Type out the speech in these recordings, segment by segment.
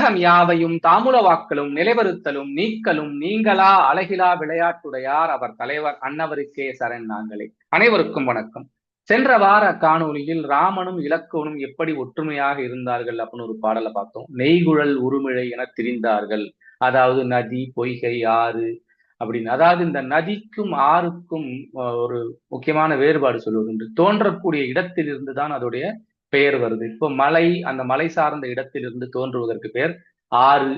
உலகம் யாவையும் தாமுலவாக்கலும் நிலைவருத்தலும் நீக்கலும் நீங்களா அழகிலா விளையாட்டுடையார் அவர் தலைவர் அன்னவருக்கே சரண் நாங்களே. அனைவருக்கும் வணக்கம். சென்ற வார காணொலியில் ராமனும் இலக்குவனும் எப்படி ஒற்றுமையாக இருந்தார்கள் அப்படின்னு ஒரு பாடலை பார்த்தோம். நெய்குழல் உருமிழை என திரிந்தார்கள். அதாவது நதி, பொய்கை, ஆறு அப்படின்னு. அதாவது இந்த நதிக்கும் ஆறுக்கும் ஒரு முக்கியமான வேறுபாடு சொல்வதுண்டு. தோன்றக்கூடிய இடத்தில் இருந்துதான் அதோடைய பெயர் வருது. இப்போ மலை, அந்த மலை சார்ந்த இடத்திலிருந்து தோன்றுவதற்கு பெயர் ஆறு.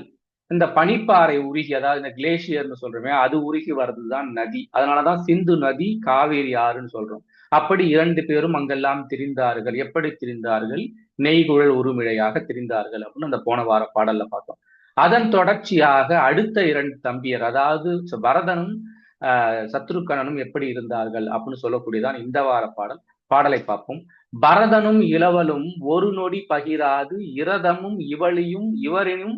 இந்த பனிப்பாறை உருகி, அதாவது இந்த கிளேசியர்னு சொல்றோமே, அது உருகி வர்றதுதான் நதி. அதனாலதான் சிந்து நதி, காவேரி ஆறுன்னு சொல்றோம். அப்படி இரண்டு பேரும் அங்கெல்லாம் திரிந்தார்கள். எப்படி திரிந்தார்கள்? நெய்குழல் உருமிழையாக திரிந்தார்கள் அப்படின்னு அந்த போன வார பாடல்ல பார்த்தோம். அதன் தொடர்ச்சியாக அடுத்த இரண்டு தம்பியர், அதாவது பரதனும் சத்ருக்கனனும் எப்படி இருந்தார்கள் அப்படின்னு சொல்லக்கூடியதான் இந்த வார பாடலை பார்ப்போம். பரதனும் இளவலும் ஒரு நொடி பகிராது இரதமும் இவளியும் இவரினும்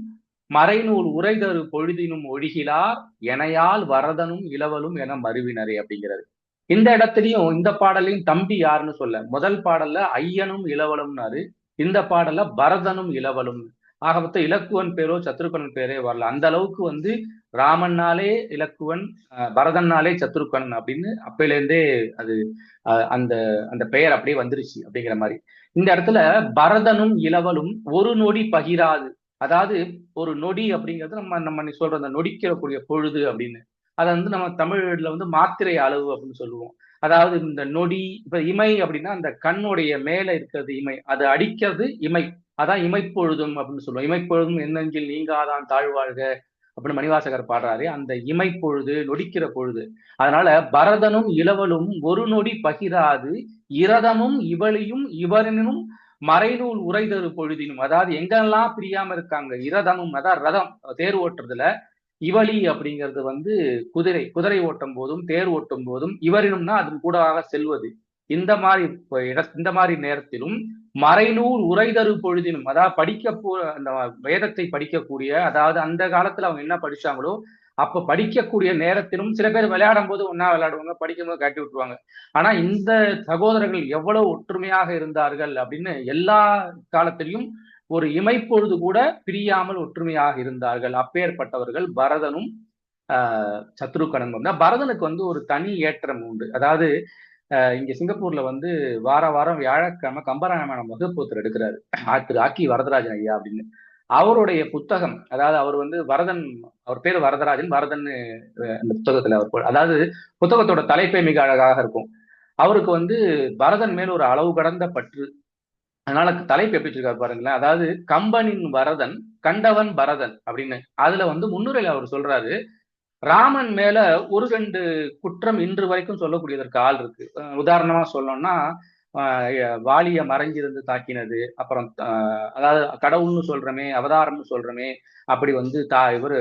மறைநூல் உரைதரு பொழுதினும் ஒழுகிலார் எனையால் வரதனும் இளவலும் என மருவினரே அப்படிங்கிறது. இந்த இடத்துலயும் இந்த பாடலையும் தம்பி யாருன்னு சொல்ல, முதல் பாடல்ல ஐயனும் இளவலும்னாரு, இந்த பாடல்ல பரதனும் இளவலும். ஆக மொத்தம் இலக்குவன் பேரோ சத்ருக்கனன் பேரே வரல. அந்த அளவுக்கு ராமன்னாலே இலக்குவன், பரதன்னாலே சத்ருக்கனன் அப்படின்னு அப்பையிலேருந்தே அது அந்த அந்த பெயர் அப்படியே வந்துருச்சு அப்படிங்கிற மாதிரி. இந்த இடத்துல பரதனும் இளவலும் ஒரு நொடி பகிராது, அதாவது ஒரு நொடி அப்படிங்கிறது நம்ம நம்ம சொல்ற அந்த நொடிக்கக்கூடிய பொழுது அப்படின்னு. அதை நம்ம தமிழ்ல மாத்திரை அளவு அப்படின்னு சொல்லுவோம். அதாவது இந்த நொடி, இப்ப இமை அப்படின்னா அந்த கண்ணுடைய மேல இருக்கிறது இமை, அது அடிக்கிறது இமை, அதான் இமைப்பொழுதும் அப்படின்னு சொல்லுவோம். இமைப்பொழுதும் என்னெஞ்சில் நீங்காதான் தாழ்வாழ்க அப்படின்னு மணிவாசகர் பாடுறாரு. அந்த இமைப்பொழுது, நொடிக்கிற பொழுது. அதனால பரதனும் இளவலும் ஒரு நொடி பகிராது இரதமும் இவளியும் இவரினும் மறைநூல் உரைதரு பொழுதினும். அதாவது எங்கெல்லாம் பிரியாம இருக்காங்க. இரதமும், அதாவது ரதம், தேர் ஓட்டுறதுல. இவளி அப்படிங்கிறது குதிரை ஓட்டும் போதும் தேர் ஓட்டும் போதும், இவரினும்னா அதன் கூடவாக செல்வது. இந்த மாதிரி நேரத்திலும் மறைநூல் உரைதரு பொழுதினும், அதாவது அந்த வேதத்தை படிக்கக்கூடிய, அதாவது அந்த காலத்துல அவங்க என்ன படிச்சாங்களோ அப்ப படிக்கக்கூடிய நேரத்திலும், சில பேர் விளையாடும் போது ஒன்னா விளையாடுவாங்க, படிக்கும் போது கட்டி விட்டுருவாங்க. ஆனா இந்த சகோதரர்கள் எவ்வளவு ஒற்றுமையாக இருந்தார்கள் அப்படின்னு, எல்லா காலத்திலையும் ஒரு இமைப்பொழுது கூட பிரியாமல் ஒற்றுமையாக இருந்தார்கள். அப்பேற்பட்டவர்கள் பரதனும் சத்ருக்கனனும். பரதனுக்கு ஒரு தனி ஏற்றம் உண்டு. அதாவது இங்க சிங்கப்பூர்ல வார வாரம் வியாழக்கிழமை கம்பராமாயணம் வகுப்பு எடுக்கிறாரு, திரு ஆக்கி வரதராஜன் ஐயா அப்படின்னு. அவருடைய புத்தகம், அதாவது அவர் வரதன், அவர் பேர் வரதராஜன், வரதன் அந்த புத்தகத்துல அவர், அதாவது புத்தகத்தோட தலைப்பே மிக அழகாக இருக்கும். அவருக்கு பரதன் மேல் ஒரு அளவு கடந்த பற்று. அதனால தலைப்பு எப்படி இருக்காரு பாருங்களேன். அதாவது கம்பனின் வரதன் கண்டவன் பரதன் அப்படின்னு. அதுல முன்னுரையில அவர் சொல்றாரு, ராமன் மேல ஒரு ரெண்டு குற்றம் இன்று வரைக்கும் சொல்லக்கூடியதற்கு ஆள் இருக்கு. உதாரணமா சொல்லணும்னா, வாலிய மறைஞ்சிருந்து தாக்கினது, அப்புறம் அதாவது கடவுள்னு சொல்றமே, அவதாரம்னு சொல்றமே, அப்படி இவரு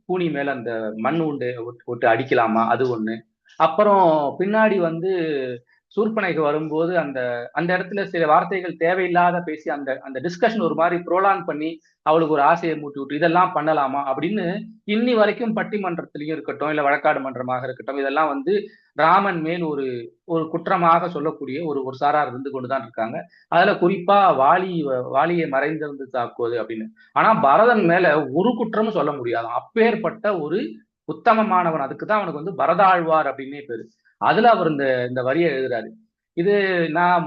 பூனி மேல அந்த மண் உண்டு விட்டு அடிக்கலாமா, அது ஒண்ணு. அப்புறம் பின்னாடி சூர்பனைக்கு வரும்போது அந்த அந்த இடத்துல சில வார்த்தைகள் தேவையில்லாத பேசி அந்த அந்த டிஸ்கஷன் ஒரு மாதிரி ப்ரோலாங் பண்ணி அவளுக்கு ஒரு ஆசையை மூட்டி விட்டு இதெல்லாம் பண்ணலாமா அப்படின்னு இன்னி வரைக்கும் பட்டிமன்றத்திலையும் இருக்கட்டும், இல்ல வழக்காடு மன்றமாக இருக்கட்டும், இதெல்லாம் ராமன் மேல் ஒரு ஒரு குற்றமாக சொல்லக்கூடிய ஒரு சாரார் இருந்து கொண்டுதான் இருக்காங்க. அதுல குறிப்பா வாலியை மறைந்திருந்து தாக்குவது அப்படின்னு. ஆனா பரதன் மேல ஒரு குற்றமும் சொல்ல முடியாது. அப்பேற்பட்ட ஒரு உத்தமமானவன். அதுக்குதான் அவனுக்கு பரதாழ்வார் அப்படின்னே பேரு. அதுல அவர் இந்த இந்த வரியை எழுதுறாரு. இது நான்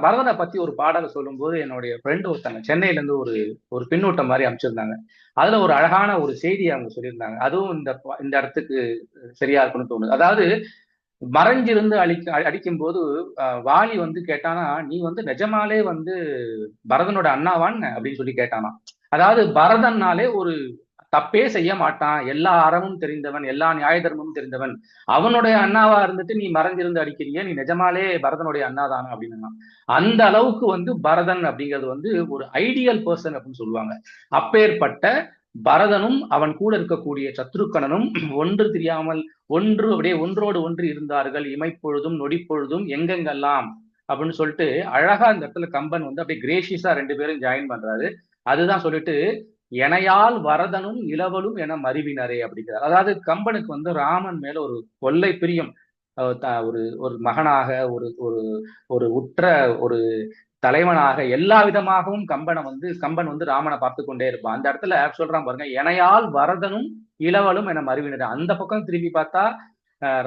பரதனை பத்தி ஒரு பாடலை சொல்லும் போது என்னுடைய ஃப்ரெண்டு ஒருத்தாங்க சென்னையில இருந்து ஒரு ஒரு பின்னூட்டம் மாதிரி அமைச்சிருந்தாங்க. அதுல ஒரு அழகான ஒரு செய்தியை அவங்க சொல்லியிருந்தாங்க. அதுவும் இந்த இந்த இடத்துக்கு சரியா இருக்குன்னு தோணுது. அதாவது மறைஞ்சிருந்து அடிக்கும் போது வாலி கேட்டானா, நீ நிஜமாலே பரதனோட அண்ணாவான்னு அப்படின்னு சொல்லி கேட்டானா. அதாவது பரதன்னாலே ஒரு தப்பே செய்ய மாட்டான், எல்லா அறமும் தெரிந்தவன், எல்லா நியாய தர்மமும் தெரிந்தவன், அவனுடைய அண்ணாவா இருந்துட்டு நீ மறைஞ்சிருந்து அடிக்கிறிய, நீ நிஜமாலே பரதனுடைய அண்ணாதானா அப்படின்னு. அந்த அளவுக்கு பரதன் அப்படிங்கிறது ஒரு ஐடியல் பர்சன் அப்படின்னு சொல்லுவாங்க. அப்பேற்பட்ட பரதனும் அவன் கூட இருக்கக்கூடிய சத்ருக்கனனும் ஒன்று தெரியாமல் அப்படியே ஒன்றோடு ஒன்று இருந்தார்கள். இமைப்பொழுதும் நொடிப்பொழுதும் எங்கெங்கெல்லாம் அப்படின்னு சொல்லிட்டு அழகா இந்த இடத்துல கம்பன் அப்படியே கிரேஷியஸா ரெண்டு பேரும் ஜாயின் பண்றாரு. அதுதான் சொல்லிட்டு எனையால் வரதனும் இளவலும் என மருவினரே அப்படிங்கிறார். அதாவது கம்பனுக்கு ராமன் மேல ஒரு கொள்ளை பிரியம். ஒரு ஒரு மகனாக, ஒரு ஒரு ஒரு உற்ற ஒரு தலைவனாக, எல்லா விதமாகவும் கம்பன் வந்து ராமனை பார்த்து கொண்டே இருப்பான். அந்த இடத்துல சொல்றான் பாருங்க, எனையால் வரதனும் இளவலும் என மருவினர். அந்த பக்கம் திரும்பி பார்த்தா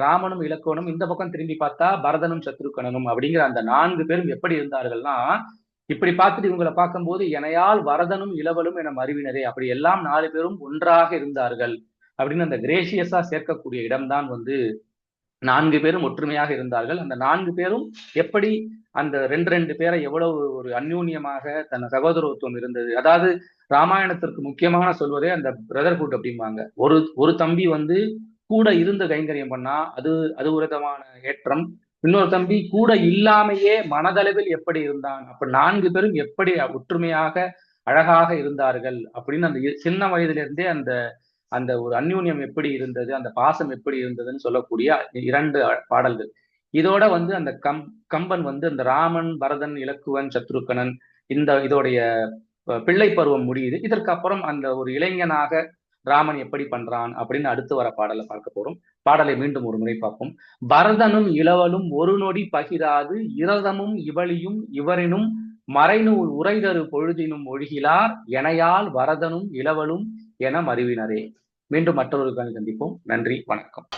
ராமனும் இலக்குவனும், இந்த பக்கம் திரும்பி பார்த்தா பரதனும் சத்ருக்கனனும் அப்படிங்கிற அந்த 4 பேரும் எப்படி இருந்தார்கள்னா, இப்படி பார்த்துட்டு இவங்களை பார்க்கும்போது எனையால் வரதனும் இளவலும் என மருவினரே, அப்படி எல்லாம் 4 பேரும் ஒன்றாக இருந்தார்கள் அப்படின்னு அந்த கிரேசியஸா சேர்க்கக்கூடிய இடம்தான் வந்து 4 பேரும் ஒற்றுமையாக இருந்தார்கள். அந்த 4 பேரும் எப்படி அந்த ரெண்டு பேரை எவ்வளவு ஒரு அந்யூன்யமாக தன் சகோதரத்துவம் இருந்தது. அதாவது ராமாயணத்திற்கு முக்கியமான சொல்வதே அந்த பிரதர்ஹுட் அப்படிம்பாங்க. ஒரு தம்பி வந்து கூட இருந்து கைங்கரியம் பண்ணா அது அது ஒரு விதமான ஏற்றம். இன்னொரு தம்பி கூட இல்லாமையே மனதளவில் எப்படி இருந்தான், அப்ப 4 பேரும் எப்படி ஒற்றுமையாக அழகாக இருந்தார்கள் அப்படின்னு அந்த சின்ன வயதிலிருந்தே அந்த அந்த ஒரு அந்யூன்யம் எப்படி இருந்தது, அந்த பாசம் எப்படி இருந்ததுன்னு சொல்லக்கூடிய 2 பாடல்கள். இதோட வந்து அந்த கம்பன் வந்து அந்த ராமன், பரதன், இலக்குவன், சத்ருக்கனன் இதோடைய பிள்ளை பருவம் முடியுது. இதற்கு அப்புறம் அந்த ஒரு இளைஞனாக ராமன் எப்படி பண்றான் அப்படின்னு அடுத்து வர பாடலை பார்க்க போறோம். பாடலை மீண்டும் ஒரு முறை பார்ப்போம். பரதனும் இளவலும் ஒரு நொடி பகிராது இரதமும் இவளியும் இவரினும் மறைநூல் உரைதரு பொழுதினும் ஒழுகிலார் எனையால் வரதனும் இளவலும் என மருவினரே. மீண்டும் மற்றொரு சந்திப்போம். நன்றி, வணக்கம்.